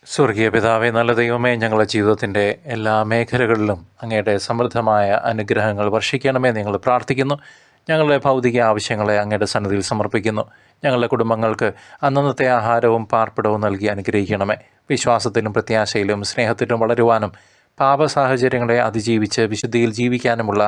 സ്വർഗീയ പിതാവേ, നല്ല ദൈവമേ, ഞങ്ങളുടെ ജീവിതത്തിൻ്റെ എല്ലാ മേഖലകളിലും അങ്ങയുടെ സമൃദ്ധമായ അനുഗ്രഹങ്ങൾ വർഷിക്കണമേ ഞങ്ങൾ പ്രാർത്ഥിക്കുന്നു. ഞങ്ങളുടെ ഭൗതിക ആവശ്യങ്ങളെ അങ്ങയുടെ സന്നിധിയിൽ സമർപ്പിക്കുന്നു. ഞങ്ങളുടെ കുടുംബങ്ങൾക്ക് അന്നന്നത്തെ ആഹാരവും പാർപ്പിടവും നൽകി അനുഗ്രഹിക്കണമേ. വിശ്വാസത്തിലും പ്രത്യാശയിലും സ്നേഹത്തിലും വളരുവാനും പാപസാഹചര്യങ്ങളെ അതിജീവിച്ച് വിശുദ്ധിയിൽ ജീവിക്കാനുമുള്ള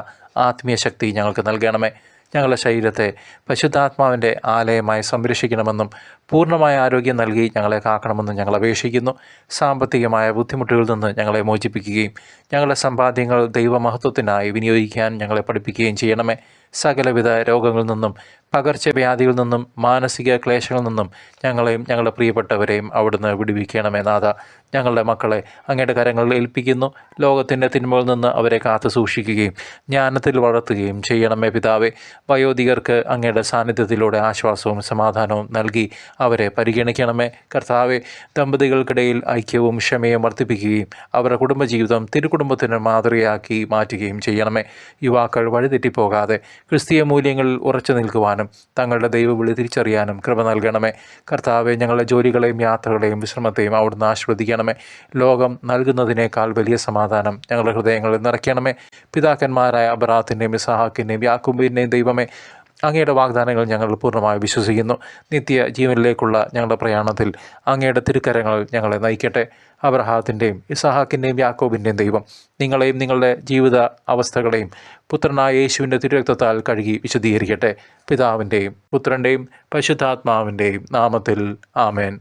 ആത്മീയ ശക്തി ഞങ്ങൾക്ക് നൽകണമേ. ഞങ്ങളുടെ ശരീരത്തെ പരിശുദ്ധാത്മാവിൻ്റെ ആലയമായി സംരക്ഷിക്കണമെന്നും പൂർണ്ണമായ ആരോഗ്യം നൽകി ഞങ്ങളെ കാക്കണമെന്നും ഞങ്ങൾ അപേക്ഷിക്കുന്നു. സാമ്പത്തികമായ ബുദ്ധിമുട്ടുകളിൽ നിന്ന് ഞങ്ങളെ മോചിപ്പിക്കുകയും ഞങ്ങളുടെ സമ്പാദ്യങ്ങൾ ദൈവമഹത്വത്തിനായി വിനിയോഗിക്കാൻ ഞങ്ങളെ പഠിപ്പിക്കുകയും ചെയ്യണമേ. സകലവിധ രോഗങ്ങളിൽ നിന്നും പകർച്ചവ്യാധികളിൽ നിന്നും മാനസിക ക്ലേശങ്ങളിൽ നിന്നും ഞങ്ങളെയും ഞങ്ങളുടെ പ്രിയപ്പെട്ടവരെയും അവിടുന്ന് വിടുവിക്കണമേ. നാഥ, ഞങ്ങളുടെ മക്കളെ അങ്ങയുടെ കരങ്ങളിൽ ഏൽപ്പിക്കുന്നു. ലോകത്തിൻ്റെ തിന്മകളിൽ നിന്ന് അവരെ കാത്തു സൂക്ഷിക്കുകയും ജ്ഞാനത്തിൽ വളർത്തുകയും ചെയ്യണമേ. പിതാവേ, വയോധികർക്ക് അങ്ങയുടെ സാന്നിധ്യത്തിലൂടെ ആശ്വാസവും സമാധാനവും നൽകി അവരെ പരിഗണിക്കണമേ. കർത്താവെ, ദമ്പതികൾക്കിടയിൽ ഐക്യവും ക്ഷമയും വർദ്ധിപ്പിക്കുകയും അവരുടെ കുടുംബജീവിതം തിരുകുടുംബത്തിന് മാതൃകയാക്കി മാറ്റുകയും ചെയ്യണമേ. യുവാക്കൾ വഴിതെറ്റിപ്പോകാതെ ക്രിസ്തീയ മൂല്യങ്ങളിൽ ഉറച്ചു നിൽക്കുവാനും തങ്ങളുടെ ദൈവവിളി തിരിച്ചറിയാനും കൃപ നൽകണമേ. കർത്താവെ, ഞങ്ങളുടെ ജോലികളെയും യാത്രകളെയും വിശ്രമത്തെയും അവിടുന്ന് ആശീർവദിക്കണമേ. ലോകം നൽകുന്നതിനേക്കാൾ വലിയ സമാധാനം ഞങ്ങളുടെ ഹൃദയങ്ങളിൽ നിറയ്ക്കണമേ. പിതാക്കന്മാരായ അബ്രാഹാത്തിൻ്റെയും ഇസ്ഹാക്കിൻ്റെയും യാക്കോബിൻ്റെയും ദൈവമേ, അങ്ങയുടെ വാഗ്ദാനങ്ങൾ ഞങ്ങൾ പൂർണ്ണമായി വിശ്വസിക്കുന്നു. നിത്യ ജീവനിലേക്കുള്ള ഞങ്ങളുടെ പ്രയാണത്തിൽ അങ്ങയുടെ തിരുക്കരങ്ങൾ ഞങ്ങളെ നയിക്കട്ടെ. അബ്രഹാത്തിൻ്റെയും ഇസ്ഹാക്കിൻ്റെയും യാക്കോബിൻ്റെയും ദൈവം നിങ്ങളെയും നിങ്ങളുടെ ജീവിത അവസ്ഥകളെയും പുത്രനായ യേശുവിൻ്റെ തിരുരക്തത്താൽ കഴുകി വിശദീകരിക്കട്ടെ. പിതാവിൻ്റെയും പുത്രൻ്റെയും പരിശുദ്ധാത്മാവിൻ്റെയും നാമത്തിൽ ആമേൻ.